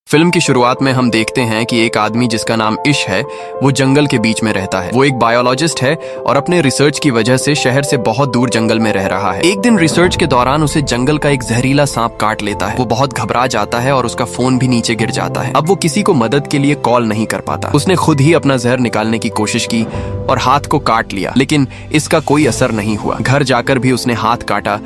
Film की शुरुआत में हम देखते हैं कि एक आदमी जिसका नाम इश है वो जंगल के बीच में रहता है। वो एक बायोलॉजिस्ट है और अपने रिसर्च की वजह से शहर से बहुत दूर जंगल में रह रहा है। एक दिन रिसर्च के दौरान उसे जंगल का एक जहरीला सांप काट लेता है। वो बहुत घबरा जाता है और उसका फोन भी नीचे गिर जाता है। अब वो किसी को मदद के लिए कॉल नहीं कर पाता। उसने खुद ही अपना जहर निकालने की कोशिश की और हाथ को काट लिया, लेकिन इसका कोई असर नहीं हुआ। घर जाकर भी उसने हाथ काटा,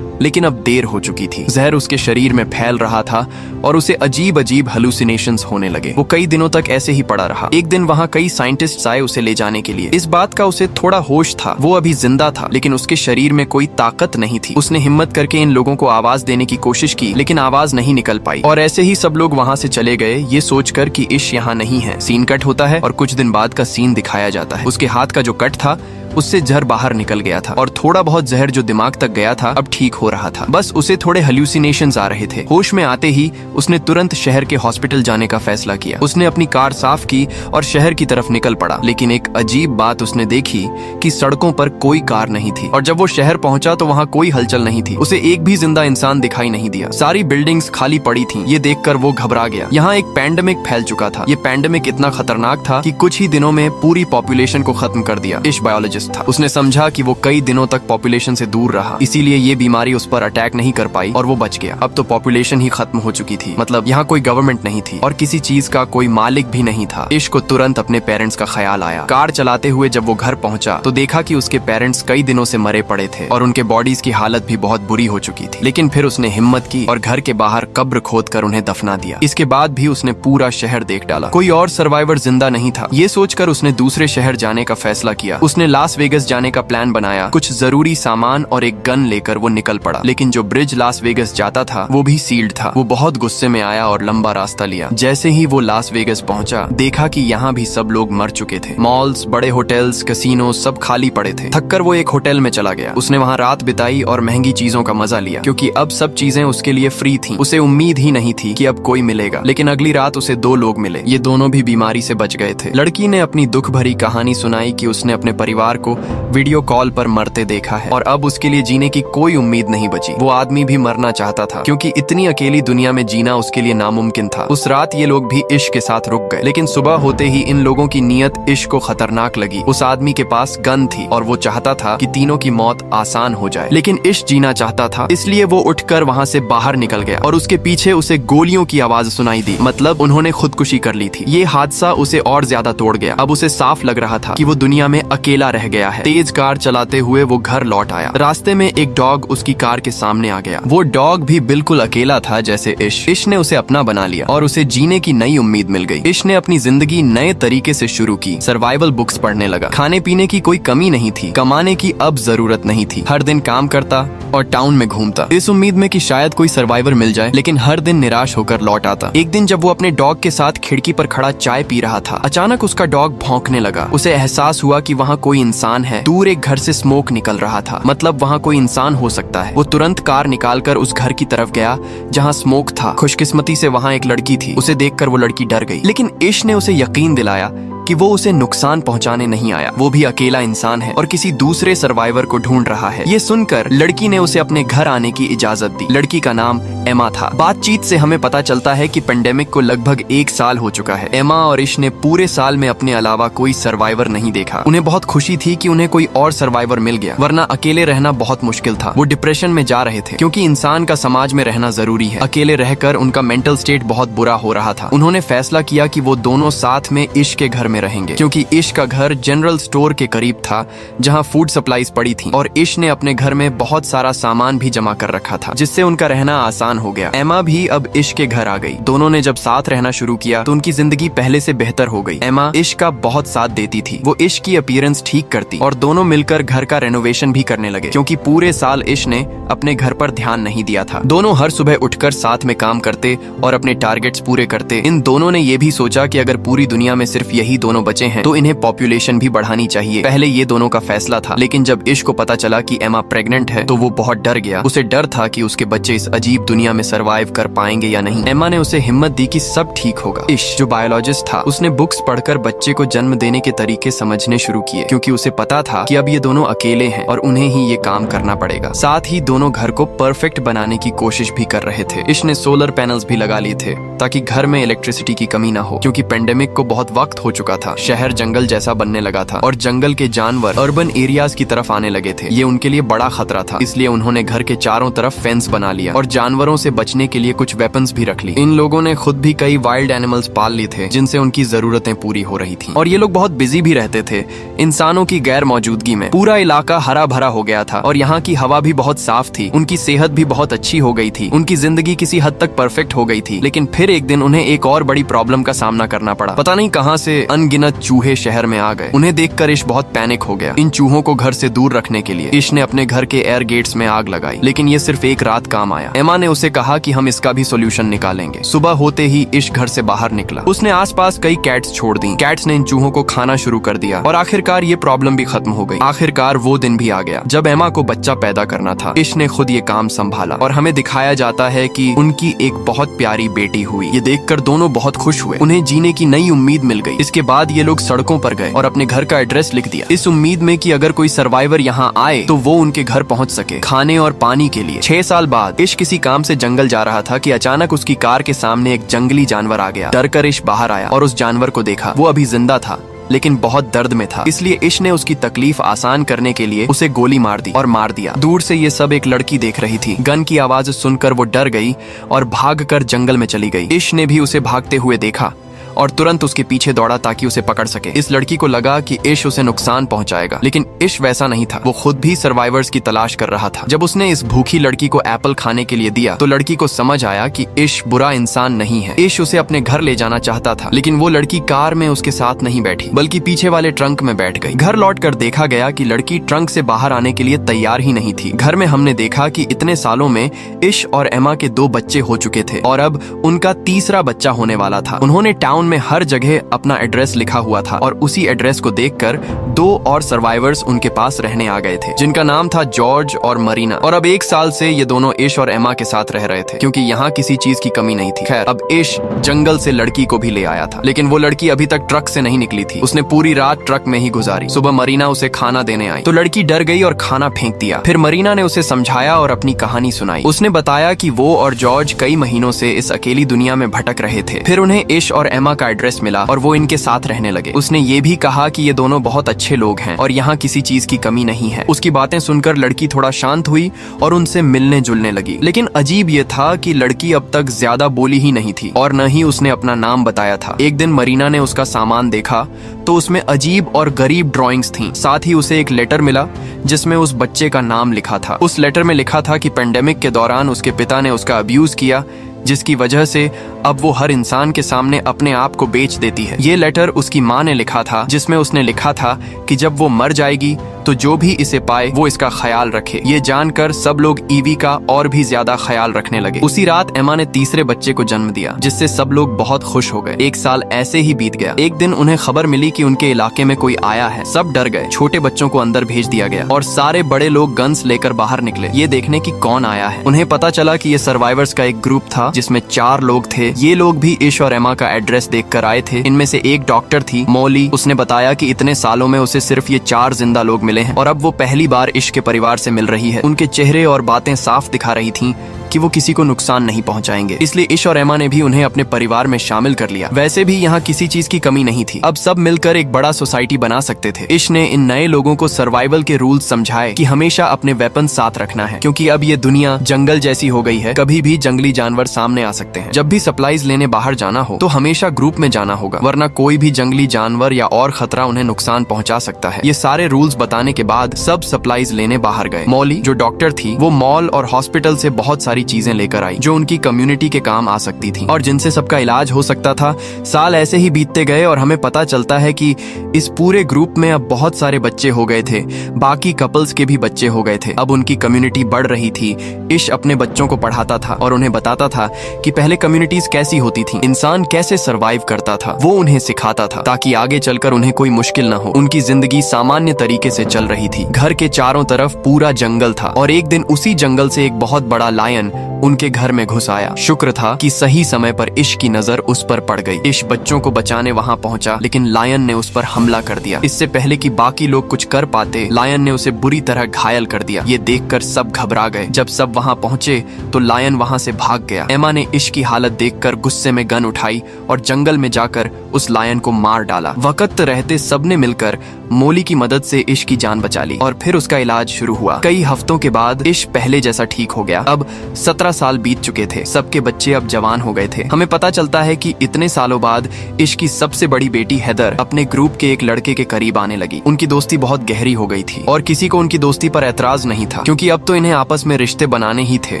लेकिन अब देर हो चुकी थी। जहर उसके शरीर में फैल रहा था और उसे अजीब अजीब हेलुसिनेशंस होने लगे। वो कई दिनों तक ऐसे ही पड़ा रहा। एक दिन वहाँ कई साइंटिस्ट्स आए उसे ले जाने के लिए। इस बात का उसे थोड़ा होश था, वो अभी जिंदा था, लेकिन उसके शरीर में कोई ताकत नहीं थी। उसने हिम्मत करके इन लोगों को आवाज देने की कोशिश की, लेकिन आवाज नहीं निकल पाई। और ऐसे ही सब लोग वहाँ से चले गए, ये सोचकर कि इश यहाँ नहीं है। सीन कट होता है और कुछ दिन बाद का सीन दिखाया जाता है। उसके हाथ का जो कट था उससे जहर बाहर निकल गया था और थोड़ा बहुत जहर जो दिमाग तक गया था अब ठीक हो रहा था। बस उसे थोड़े हेल्यूसिनेशंस आ रहे थे। होश में आते ही उसने तुरंत शहर के हॉस्पिटल जाने का फैसला किया। उसने अपनी कार साफ की और शहर की तरफ निकल पड़ा, लेकिन एक अजीब बात उसने देखी कि सड़कों पर कोई कार नहीं थी। और जब वो शहर पहुंचा तो वहाँ कोई हलचल नहीं थी। उसे एक भी जिंदा इंसान दिखाई नहीं दिया। सारी बिल्डिंग्स खाली पड़ी थी। ये देखकर वो घबरा गया। यहाँ एक पैंडेमिक फैल चुका था। ये पैंडेमिक इतना खतरनाक था कि कुछ ही दिनों में पूरी पॉपुलेशन को खत्म कर दिया। इश बायोलॉजिस्ट था। उसने समझा कि वो कई दिनों तक पॉपुलेशन से दूर रहा, इसीलिए ये बीमारी उस पर अटैक नहीं कर पाई और वो बच गया। अब तो पॉपुलेशन ही खत्म हो चुकी थी, मतलब यहाँ कोई गवर्नमेंट नहीं थी और किसी चीज का कोई मालिक भी नहीं था। इश को तुरंत अपने पेरेंट्स का ख्याल आया। कार चलाते हुए जब वो घर पहुंचा तो देखा कि उसके पेरेंट्स कई दिनों से मरे पड़े थे और उनके बॉडीज की हालत भी बहुत बुरी हो चुकी थी। लेकिन फिर उसने हिम्मत की और घर के बाहर कब्र खोदकर उन्हें दफना दिया। इसके बाद भी उसने पूरा शहर देख डाला, कोई और सर्वाइवर जिंदा नहीं था। ये सोचकर उसने दूसरे शहर जाने का फैसला किया। उसने लास वेगस जाने का प्लान बनाया। कुछ जरूरी सामान और एक गन लेकर वो निकल पड़ा, लेकिन जो ब्रिज लास वेगस जाता था वो भी सील्ड था। वो बहुत गुस्से में आया और लंबा रास्ता लिया। जैसे ही वो लास वेगस पहुंचा देखा कि यहाँ भी सब लोग मर चुके थे। मॉल्स, बड़े होटल्स, कैसीनो सब खाली पड़े थे। थककर वो एक होटल में चला गया। उसने वहाँ रात बिताई और महंगी चीजों का मजा लिया, क्योंकि अब सब चीजें उसके लिए फ्री थी। उसे उम्मीद ही नहीं थी कि अब कोई मिलेगा, लेकिन अगली रात उसे दो लोग मिले। ये दोनों भी बीमारी से बच गए थे। लड़की ने अपनी दुख भरी कहानी सुनाई कि उसने अपने परिवार को वीडियो कॉल पर मरते देखा है और अब उसके लिए जीने की कोई उम्मीद नहीं बची। वो आदमी भी मरना चाहता था, क्योंकि इतनी अकेली दुनिया में जीना उसके लिए नामुमकिन था। उस रात ये लोग भी इश के साथ रुक गए, लेकिन सुबह होते ही इन लोगों की नीयत इश को खतरनाक लगी। उस आदमी के पास गन थी और वो चाहता था कि तीनों की मौत आसान हो जाए, लेकिन इश जीना चाहता था, इसलिए वो उठकर वहाँ से बाहर निकल गया और उसके पीछे उसे गोलियों की आवाज सुनाई दी। मतलब उन्होंने खुदकुशी कर ली थी। ये हादसा उसे और ज्यादा तोड़ गया। अब उसे साफ लग रहा था कि वो दुनिया में अकेला रह गया है। तेज कार चलाते हुए वो घर लौट आया। रास्ते में एक डॉग उसकी कार के सामने आ गया। वो डॉग भी बिल्कुल अकेला था जैसे इश। इश ने उसे अपना बना लिया और उसे जीने की नई उम्मीद मिल गई। इश ने अपनी जिंदगी नए तरीके से शुरू की। सर्वाइवल बुक्स पढ़ने लगा। खाने पीने की कोई कमी नहीं थी। कमाने की अब जरूरत नहीं थी। हर दिन काम करता और टाउन में घूमता, इस उम्मीद में कि शायद कोई सर्वाइवर मिल जाए, लेकिन हर दिन निराश होकर लौट आता। एक दिन जब वो अपने डॉग के साथ खिड़की पर खड़ा चाय पी रहा था, अचानक उसका डॉग भौंकने लगा। उसे एहसास हुआ कि वहाँ कोई इंसान है। दूर एक घर से स्मोक निकल रहा था, मतलब वहाँ कोई इंसान हो सकता है। वो तुरंत कार निकालकर उस घर की तरफ गया जहाँ स्मोक था। खुशकिस्मती से वहाँ एक लड़की थी। उसे देखकर वो लड़की डर गई, लेकिन इश ने उसे यकीन दिलाया कि वो उसे नुकसान पहुंचाने नहीं आया। वो भी अकेला इंसान है और किसी दूसरे सर्वाइवर को ढूंढ रहा है। ये सुनकर लड़की ने उसे अपने घर आने की इजाजत दी। लड़की का नाम एमा था। बातचीत से हमें पता चलता है कि पेंडेमिक को लगभग 1 साल हो चुका है। एमा और इश ने पूरे साल में अपने अलावा कोई सर्वाइवर नहीं देखा। उन्हें बहुत खुशी थी कि उन्हें कोई और सर्वाइवर मिल गया, वरना अकेले रहना बहुत मुश्किल था। वो डिप्रेशन में जा रहे थे, क्योंकि इंसान का समाज में रहना जरूरी है। अकेले रहकर उनका मेंटल स्टेट बहुत बुरा हो रहा था। उन्होंने फैसला किया कि वो दोनों साथ में इश के घर में रहेंगे, क्योंकि इश का घर जनरल स्टोर के करीब था जहां फूड सप्लाईज पड़ी थी और इश ने अपने घर में बहुत सारा सामान भी जमा कर रखा था, जिससे उनका रहना आसान हो गया। एमा भी अब इश के घर आ गई। दोनों ने जब साथ रहना शुरू किया तो उनकी जिंदगी पहले से बेहतर हो गई। एमा इश का बहुत साथ देती थी। वो इश की अपीयरेंस ठीक करती और दोनों मिलकर घर का रेनोवेशन भी करने लगे, क्योंकि पूरे साल इश ने अपने घर पर ध्यान नहीं दिया था। दोनों हर सुबह उठकर साथ में काम करते और अपने टारगेट्स पूरे करते। इन दोनों ने ये भी सोचा कि अगर पूरी दुनिया में सिर्फ यही दोनों बचे हैं तो इन्हें पॉपुलेशन भी बढ़ानी चाहिए। पहले ये दोनों का फैसला था, लेकिन जब इश को पता चला कि एमा प्रेग्नेंट है तो वो बहुत डर गया। उसे डर था कि उसके बच्चे इस अजीब दुनिया में सरवाइव कर पाएंगे या नहीं। एमा ने उसे हिम्मत दी कि सब ठीक होगा। इश जो बायोलॉजिस्ट था, उसने बुक्स पढ़कर बच्चे को जन्म देने के तरीके समझने शुरू किए, क्योंकि उसे पता था कि अब ये दोनों अकेले हैं और उन्हें ही ये काम करना पड़ेगा। साथ ही दोनों घर को परफेक्ट बनाने की कोशिश भी कर रहे थे। इश ने सोलर पैनल्स भी लगा लिए थे ताकि घर में इलेक्ट्रिसिटी की कमी ना हो, क्योंकि पेंडेमिक को बहुत वक्त हो चुका था। शहर जंगल जैसा बनने लगा था और जंगल के जानवर अर्बन एरियाज की तरफ आने लगे थे। ये उनके लिए बड़ा खतरा था, इसलिए उन्होंने घर के चारों तरफ फेंस बना लिया और जानवरों से बचने के लिए कुछ वेपन्स भी रख ली। इन लोगों ने खुद भी कई वाइल्ड एनिमल्स पाल लिए थे जिनसे उनकी जरूरतें पूरी हो रही थी। और ये लोग बहुत बिजी भी रहते थे। इंसानों की गैर मौजूदगी में पूरा इलाका हरा भरा हो गया था और यहाँ की हवा भी बहुत साफ थी। उनकी सेहत भी बहुत अच्छी हो गई थी। उनकी जिंदगी किसी हद तक परफेक्ट हो गई थी। लेकिन फिर एक दिन उन्हें एक और बड़ी प्रॉब्लम का सामना करना पड़ा। पता नहीं कहां से अनगिनत चूहे शहर में आ गए। उन्हें देखकर इश बहुत पैनिक हो गया। इन चूहों को घर से दूर रखने के लिए इश ने अपने घर के एयर गेट्स में आग लगाई, लेकिन ये सिर्फ एक रात काम आया। एमा ने उसे कहा कि हम इसका भी सोल्यूशन निकालेंगे। सुबह होते ही इश घर से बाहर निकला। उसने आसपास कई कैट्स छोड़ दी। कैट्स ने इन चूहों को खाना शुरू कर दिया और आखिरकार ये प्रॉब्लम भी खत्म हो गई। आखिरकार वो दिन भी आ गया जब एमा को बच्चा पैदा करना था। इश ने खुद ये काम संभाला और हमें दिखाया जाता है कि उनकी एक बहुत प्यारी बेटी हुई। ये देखकर दोनों बहुत खुश हुए। उन्हें जीने की नई उम्मीद मिल गई। इसके बाद ये लोग सड़कों पर गए और अपने घर का एड्रेस लिख दिया, इस उम्मीद में कि अगर कोई सर्वाइवर यहाँ आए तो वो उनके घर पहुँच सके खाने और पानी के लिए। 6 साल बाद इश किसी काम से जंगल जा रहा था कि अचानक उसकी कार के सामने एक जंगली जानवर आ गया। डरकर इश बाहर आया और उस जानवर को देखा। वो अभी जिंदा था लेकिन बहुत दर्द में था, इसलिए इश ने उसकी तकलीफ आसान करने के लिए उसे गोली मार दी और मार दिया। दूर से ये सब एक लड़की देख रही थी। गन की आवाज सुनकर वो डर गई और भागकर जंगल में चली गई। इश ने भी उसे भागते हुए देखा और तुरंत उसके पीछे दौड़ा ताकि उसे पकड़ सके। इस लड़की को लगा कि इश उसे नुकसान पहुंचाएगा, लेकिन इश वैसा नहीं था। वो खुद भी सर्वाइवर्स की तलाश कर रहा था। जब उसने इस भूखी लड़की को एप्पल खाने के लिए दिया तो लड़की को समझ आया कि इश बुरा इंसान नहीं है। इश उसे अपने घर ले जाना चाहता था, लेकिन वो लड़की कार में उसके साथ नहीं बैठी बल्कि पीछे वाले ट्रंक में बैठ गई। घर लौटकर देखा गया कि लड़की ट्रंक से बाहर आने के लिए तैयार ही नहीं थी। घर में हमने देखा कि इतने सालों में इश और एमा के 2 बच्चे हो चुके थे और अब उनका तीसरा बच्चा होने वाला था। उन्होंने टाउन में हर जगह अपना एड्रेस लिखा हुआ था और उसी एड्रेस को देखकर 2 और सर्वाइवर्स उनके पास रहने आ गए थे, जिनका नाम था जॉर्ज और मरीना। और अब 1 साल से ये दोनों इश और एमा के साथ रह रहे थे, क्योंकि यहाँ किसी चीज की कमी नहीं थी। खैर, अब इश जंगल से लड़की को भी ले आया था, लेकिन वो लड़की अभी तक ट्रक से नहीं निकली थी। उसने पूरी रात ट्रक में ही गुजारी। सुबह मरीना उसे खाना देने आई तो लड़की डर गई और खाना फेंक दिया। फिर मरीना ने उसे समझाया और अपनी कहानी सुनाई। उसने बताया कि वो और जॉर्ज कई महीनों से इस अकेली दुनिया में भटक रहे थे। फिर उन्हें इश और एमा का एड्रेस मिला और वो इनके साथ रहने लगे। उसने ये भी कहा कि ये दोनों बहुत अच्छे लोग हैं और यहाँ किसी चीज की कमी नहीं है। उसकी बातें सुनकर लड़की थोड़ा शांत हुई और उनसे मिलने जुलने लगी। लेकिन अजीब ये था कि लड़की अब तक ज्यादा बोली ही नहीं थी और न ही उसने अपना नाम बताया था। एक दिन मरीना ने उसका सामान देखा तो उसमें अजीब और गरीब ड्राइंग्स थीं। साथ ही उसे एक लेटर मिला जिसमें उस बच्चे का नाम लिखा था। उस लेटर में लिखा था कि पेंडेमिक के दौरान उसके पिता ने उसका अब्यूज किया, जिसकी वजह से अब वो हर इंसान के सामने अपने आप को बेच देती है। ये लेटर उसकी माँ ने लिखा था, जिसमें उसने लिखा था कि जब वो मर जाएगी तो जो भी इसे पाए वो इसका ख्याल रखे। ये जानकर सब लोग ईवी का और भी ज्यादा ख्याल रखने लगे। उसी रात एमा ने तीसरे बच्चे को जन्म दिया, जिससे सब लोग बहुत खुश हो गए। 1 साल ऐसे ही बीत गया। एक दिन उन्हें खबर मिली कि उनके इलाके में कोई आया है। सब डर गए। छोटे बच्चों को अंदर भेज दिया गया और सारे बड़े लोग गन्स लेकर बाहर निकले, ये देखने की कौन आया है। उन्हें पता चला कि ये सर्वाइवर्स का एक ग्रुप था जिसमें 4 लोग थे। ये लोग भी इश और एमा का एड्रेस देखकर आए थे। इनमें से एक डॉक्टर थी, मौली। उसने बताया कि इतने सालों में उसे सिर्फ ये 4 जिंदा लोग मिले हैं और अब वो पहली बार इश के परिवार से मिल रही है। उनके चेहरे और बातें साफ दिखा रही थीं कि वो किसी को नुकसान नहीं पहुंचाएंगे, इसलिए इश और एमा ने भी उन्हें अपने परिवार में शामिल कर लिया। वैसे भी यहाँ किसी चीज की कमी नहीं थी। अब सब मिलकर एक बड़ा सोसाइटी बना सकते थे। इश ने इन नए लोगों को सर्वाइवल के रूल्स समझाए कि हमेशा अपने वेपन साथ रखना है, क्योंकि अब ये दुनिया जंगल जैसी हो गई है। कभी भी जंगली जानवर सामने आ सकते हैं। जब भी सप्लाईज लेने बाहर जाना हो तो हमेशा ग्रुप में जाना होगा, वरना कोई भी जंगली जानवर या और खतरा उन्हें नुकसान पहुंचा सकता है। ये सारे रूल्स बताने के बाद सब सप्लाईज लेने बाहर गए। मौली जो डॉक्टर थी वो मॉल और हॉस्पिटल से बहुत सारी सारी चीजें लेकर आई जो उनकी कम्युनिटी के काम आ सकती थी और जिनसे सबका इलाज हो सकता था। साल ऐसे ही बीतते गए और हमें पता चलता है कि इस पूरे ग्रुप में अब बहुत सारे बच्चे हो गए थे, बाकी कपल्स के भी बच्चे हो गए थे। अब उनकी कम्युनिटी बढ़ रही थी। इश अपने बच्चों को पढ़ाता था और उन्हें बताता था कि पहले कम्युनिटीज कैसी होती थी, इंसान कैसे सरवाइव करता था। वो उन्हें सिखाता था ताकि आगे चलकर उन्हें कोई मुश्किल न हो। उनकी जिंदगी सामान्य तरीके से चल रही थी। घर के चारों तरफ पूरा जंगल था और एक दिन उसी जंगल से एक बहुत बड़ा लायन उनके घर में घुस आया। शुक्र था कि सही समय पर इश की नजर उस पर पड़ गई। इश बच्चों को बचाने वहां पहुंचा, लेकिन लायन ने उस पर हमला कर दिया। इससे पहले कि बाकी लोग कुछ कर पाते, लायन ने उसे बुरी तरह घायल कर दिया। ये देखकर सब घबरा गए। जब सब वहां पहुंचे तो लायन वहां से भाग गया। एमा ने इश की हालत देखकर गुस्से में गन उठाई और जंगल में जाकर उस लायन को मार डाला। वक्त रहते सबने मिलकर मोली की मदद से इश की जान बचा ली और फिर उसका इलाज शुरू हुआ। कई हफ्तों के बाद इश पहले जैसा ठीक हो गया। अब 17 साल बीत चुके थे। सबके बच्चे अब जवान हो गए थे। हमें पता चलता है कि इतने सालों बाद इश की सबसे बड़ी बेटी हैदर अपने ग्रुप के एक लड़के के करीब आने लगी। उनकी दोस्ती बहुत गहरी हो गई थी और किसी को उनकी दोस्ती पर ऐतराज नहीं था, क्योंकि अब तो इन्हें आपस में रिश्ते बनाने ही थे।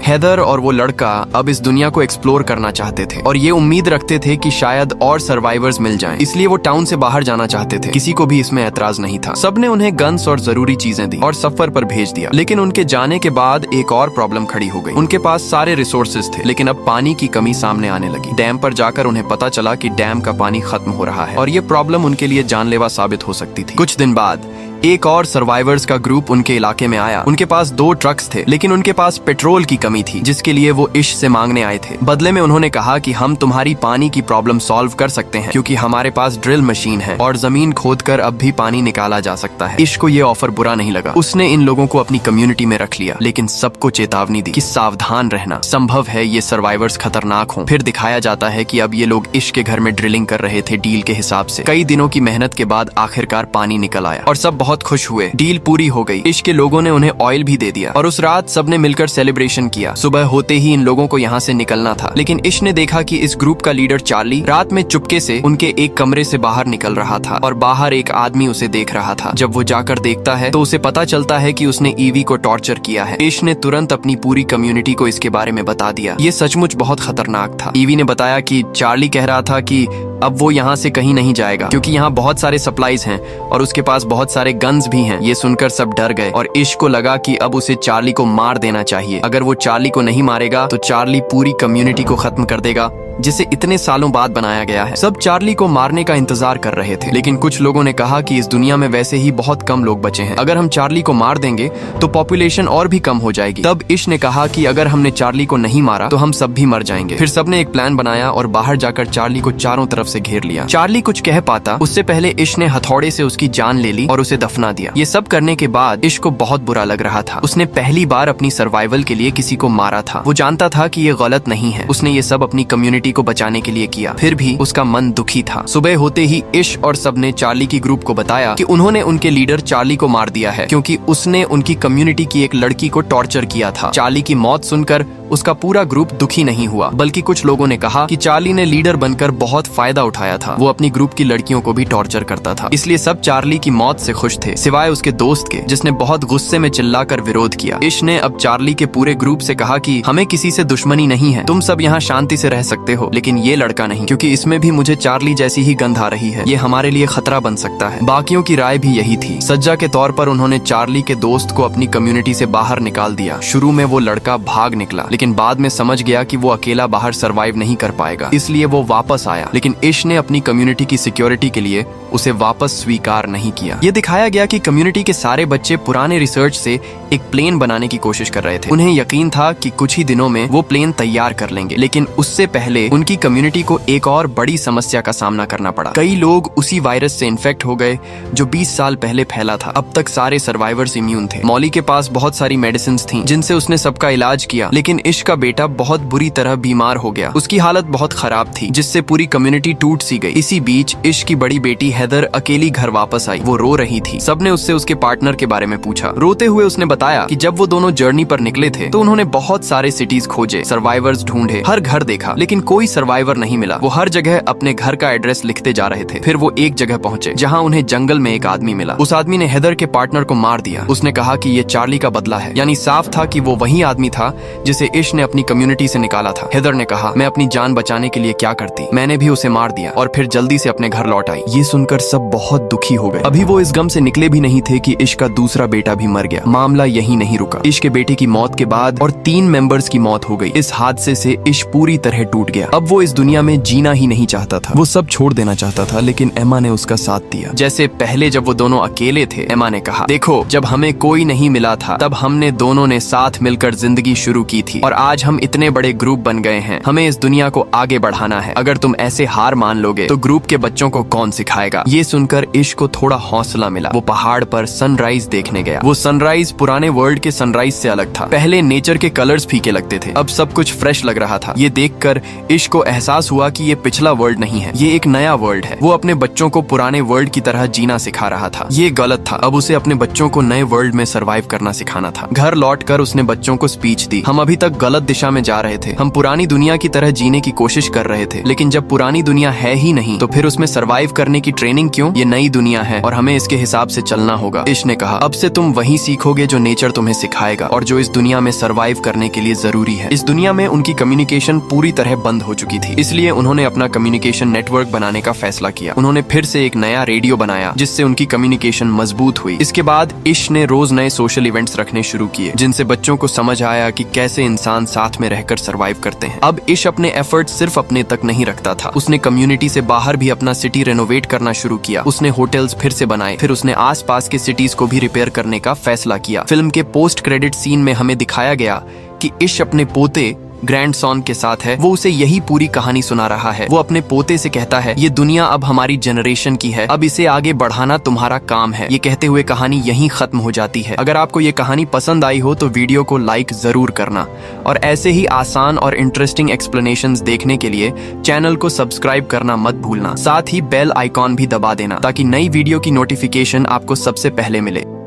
हैदर और वो लड़का अब इस दुनिया को एक्सप्लोर करना चाहते थे और ये उम्मीद रखते थे कि शायद और सर्वाइवर्स मिल जाएं। इसलिए वो टाउन से बाहर जाना चाहते थे। किसी को भी इसमें ऐतराज नहीं था। सबने उन्हें गन्स और जरूरी चीजें दी और सफर पर भेज दिया। लेकिन उनके जाने के बाद एक और प्रॉब्लम खड़ी हो गई। उनके पास सारे रिसोर्सेज थे, लेकिन अब पानी की कमी सामने आने लगी। डैम पर जाकर उन्हें पता चला कि डैम का पानी खत्म हो रहा है और ये प्रॉब्लम उनके लिए जानलेवा साबित हो सकती थी। कुछ दिन बाद एक और सर्वाइवर्स का ग्रुप उनके इलाके में आया। उनके पास 2 ट्रक्स थे, लेकिन उनके पास पेट्रोल की कमी थी, जिसके लिए वो इश से मांगने आए थे। बदले में उन्होंने कहा कि हम तुम्हारी पानी की प्रॉब्लम सॉल्व कर सकते हैं, क्योंकि हमारे पास ड्रिल मशीन है और जमीन खोदकर अब भी पानी निकाला जा सकता है। इश को ये ऑफर बुरा नहीं लगा। उसने इन लोगों को अपनी कम्युनिटी में रख लिया, लेकिन सबको चेतावनी दी कि सावधान रहना, संभव है ये सर्वाइवर्स खतरनाक हों। फिर दिखाया जाता है कि अब ये लोग इश के घर में ड्रिलिंग कर रहे थे डील के हिसाब से। कई दिनों की मेहनत के बाद आखिरकार पानी निकल आया और सब बहुत खुश हुए। डील पूरी हो गई। इश के लोगों ने उन्हें ऑयल भी दे दिया और उस रात सबने मिलकर सेलिब्रेशन किया। सुबह होते ही इन लोगों को यहाँ से निकलना था, लेकिन इश ने देखा कि इस ग्रुप का लीडर चार्ली रात में चुपके से उनके एक कमरे से बाहर निकल रहा था और बाहर एक आदमी उसे देख रहा था। जब वो जाकर देखता है तो उसे पता चलता है कि उसने ईवी को टॉर्चर किया है। इश ने तुरंत अपनी पूरी कम्युनिटी को इसके बारे में बता दिया। ये सचमुच बहुत खतरनाक था। ईवी ने बताया कि चार्ली कह रहा था कि अब वो यहाँ से कहीं नहीं जाएगा, क्योंकि यहाँ बहुत सारे सप्लाईज हैं और उसके पास बहुत सारे गन्स भी हैं। ये सुनकर सब डर गए और इश को लगा कि अब उसे चार्ली को मार देना चाहिए। अगर वो चार्ली को नहीं मारेगा तो चार्ली पूरी कम्युनिटी को खत्म कर देगा, जिसे इतने सालों बाद बनाया गया है। सब चार्ली को मारने का इंतजार कर रहे थे, लेकिन कुछ लोगों ने कहा कि इस दुनिया में वैसे ही बहुत कम लोग बचे हैं। अगर हम चार्ली को मार देंगे तो पॉपुलेशन और भी कम हो जाएगी। तब इश ने कहा कि अगर हमने चार्ली को नहीं मारा तो हम सब भी मर जाएंगे। फिर सबने एक प्लान बनाया और बाहर जाकर चार्ली को चारों तरफ से घेर लिया। चार्ली कुछ कह पाता उससे पहले इश ने हथौड़े से उसकी जान ले ली और उसे दफना दिया। ये सब करने के बाद इश को बहुत बुरा लग रहा था। उसने पहली बार अपनी सर्वाइवल के लिए किसी को मारा था। वो जानता था कि ये गलत नहीं है। उसने ये सब अपनी कम्युनिटी को बचाने के लिए किया। फिर भी उसका मन दुखी था। सुबह होते ही इश और सबने चार्ली की ग्रुप को बताया कि उन्होंने उनके लीडर चार्ली को मार दिया है, क्योंकि उसने उनकी कम्युनिटी की एक लड़की को टॉर्चर किया था। चार्ली की मौत सुनकर उसका पूरा ग्रुप दुखी नहीं हुआ, बल्कि कुछ लोगों ने कहा कि चार्ली ने लीडर बनकर बहुत फायदा उठाया था। वो अपनी ग्रुप की लड़कियों को भी टॉर्चर करता था, इसलिए सब चार्ली की मौत से खुश थे, सिवाय उसके दोस्त के, जिसने बहुत गुस्से में चिल्लाकर विरोध किया। इश ने अब चार्ली के पूरे ग्रुप से कहा कि हमें किसी से दुश्मनी नहीं है, तुम सब यहाँ शांति से रह सकते हो, लेकिन ये लड़का नहीं, क्योंकि इसमें भी मुझे चार्ली जैसी ही गंध आ रही है। ये हमारे लिए खतरा बन सकता है। बाकियों की राय भी यही थी। सज्जा के तौर पर उन्होंने चार्ली के दोस्त को अपनी कम्युनिटी से बाहर निकाल दिया। शुरू में वो लड़का भाग निकला, लेकिन बाद में समझ गया कि वो अकेला बाहर सरवाइव नहीं कर पाएगा, इसलिए वो वापस आया। लेकिन इश ने अपनी कम्युनिटी की सिक्योरिटी के लिए उसे वापस स्वीकार नहीं किया। ये दिखाया गया कि कम्युनिटी के सारे बच्चे पुराने रिसर्च से एक प्लेन बनाने की कोशिश कर रहे थे। उन्हें यकीन था कि कुछ ही दिनों में वो प्लेन तैयार कर लेंगे, लेकिन उससे पहले उनकी कम्युनिटी को एक और बड़ी समस्या का सामना करना पड़ा। कई लोग उसी वायरस से इन्फेक्ट हो गए जो 20 साल पहले फैला था। अब तक सारे सर्वाइवर्स इम्यून थे। मॉली के पास बहुत सारी मेडिसिन थी जिनसे उसने सबका इलाज किया, लेकिन इश का बेटा बहुत बुरी तरह बीमार हो गया। उसकी हालत बहुत खराब थी, जिससे पूरी कम्युनिटी टूट सी गई। इसी बीच इश की बड़ी बेटी हैदर अकेली घर वापस आई। वो रो रही थी। सबने उससे उसके पार्टनर के बारे में पूछा। रोते हुए उसने बताया कि जब वो दोनों जर्नी पर निकले थे तो उन्होंने बहुत सारे सिटीज खोजे, सर्वाइवर्स ढूंढे, हर घर देखा, लेकिन कोई सर्वाइवर नहीं मिला। वो हर जगह अपने घर का एड्रेस लिखते जा रहे थे। फिर वो एक जगह पहुंचे जहां उन्हें जंगल में एक आदमी मिला। उस आदमी ने हैदर के पार्टनर को मार दिया। उसने कहा कि ये चार्ली का बदला है। यानी साफ था कि वो वही आदमी था जिसे इश ने अपनी कम्युनिटी से निकाला था। हेदर ने कहा, मैं अपनी जान बचाने के लिए क्या करती, मैंने भी उसे मार दिया और फिर जल्दी से अपने घर लौट आई। ये सुनकर सब बहुत दुखी हो गए। अभी वो इस गम से निकले भी नहीं थे कि इश का दूसरा बेटा भी मर गया। मामला यही नहीं रुका। इश के बेटे की मौत के बाद और 3 मेंबर्स की मौत हो गई। इस हादसे से इश पूरी तरह टूट गया। अब वो इस दुनिया में जीना ही नहीं चाहता था। वो सब छोड़ देना चाहता था, लेकिन एमा ने उसका साथ दिया। जैसे पहले जब वो दोनों अकेले थे, एमा ने कहा, देखो, जब हमें कोई नहीं मिला था तब हमने दोनों ने साथ मिलकर जिंदगी शुरू की थी और आज हम इतने बड़े ग्रुप बन गए हैं। हमें इस दुनिया को आगे बढ़ाना है। अगर तुम ऐसे हार मान लोगे तो ग्रुप के बच्चों को कौन सिखाएगा। ये सुनकर इश को थोड़ा हौसला मिला। वो पहाड़ पर सनराइज देखने गया। वो सनराइज पुराने वर्ल्ड के सनराइज से अलग था। पहले नेचर के कलर्स फीके लगते थे, अब सब कुछ फ्रेश लग रहा था। ये देखकर इश को एहसास हुआ कि ये पिछला वर्ल्ड नहीं है, ये एक नया वर्ल्ड है। वो अपने बच्चों को पुराने वर्ल्ड की तरह जीना सिखा रहा था। ये गलत था। अब उसे अपने बच्चों को नए वर्ल्ड में सरवाइव करना सिखाना था। घर लौटकर उसने बच्चों को स्पीच दी। हम अभी तक गलत दिशा में जा रहे थे। हम पुरानी दुनिया की तरह जीने की कोशिश कर रहे थे, लेकिन जब पुरानी दुनिया है ही नहीं तो फिर उसमें सरवाइव करने की ट्रेनिंग क्यों। ये नई दुनिया है और हमें इसके हिसाब से चलना होगा। इश ने कहा, अब से तुम वही सीखोगे जो नेचर तुम्हें सिखाएगा और जो इस दुनिया में सरवाइव करने के लिए जरूरी है। इस दुनिया में उनकी कम्युनिकेशन पूरी तरह बंद हो चुकी थी, इसलिए उन्होंने अपना कम्युनिकेशन नेटवर्क बनाने का फैसला किया। उन्होंने फिर से एक नया रेडियो बनाया जिससे उनकी कम्युनिकेशन मजबूत हुई। इसके बाद इश ने रोज नए सोशल इवेंट्स रखने शुरू किए जिनसे बच्चों को समझ आया कि कैसे इंसान साथ में रहकर सरवाइव करते हैं। अब इश अपने एफर्ट सिर्फ अपने तक नहीं रखता था। उसने कम्युनिटी से बाहर भी अपना सिटी रेनोवेट करना शुरू किया। उसने होटल्स फिर से बनाए, फिर उसने आसपास के सिटीज को भी रिपेयर करने का फैसला किया। फिल्म के पोस्ट क्रेडिट सीन में हमें दिखाया गया कि इश अपने पोते ग्रैंडसन के साथ है। वो उसे यही पूरी कहानी सुना रहा है। वो अपने पोते से कहता है, ये दुनिया अब हमारी जनरेशन की है, अब इसे आगे बढ़ाना तुम्हारा काम है। ये कहते हुए कहानी यहीं खत्म हो जाती है। अगर आपको ये कहानी पसंद आई हो तो वीडियो को लाइक जरूर करना और ऐसे ही आसान और इंटरेस्टिंग एक्सप्लेनेशंस देखने के लिए चैनल को सब्सक्राइब करना मत भूलना। साथ ही बेल आइकॉन भी दबा देना ताकि नई वीडियो की नोटिफिकेशन आपको सबसे पहले मिले।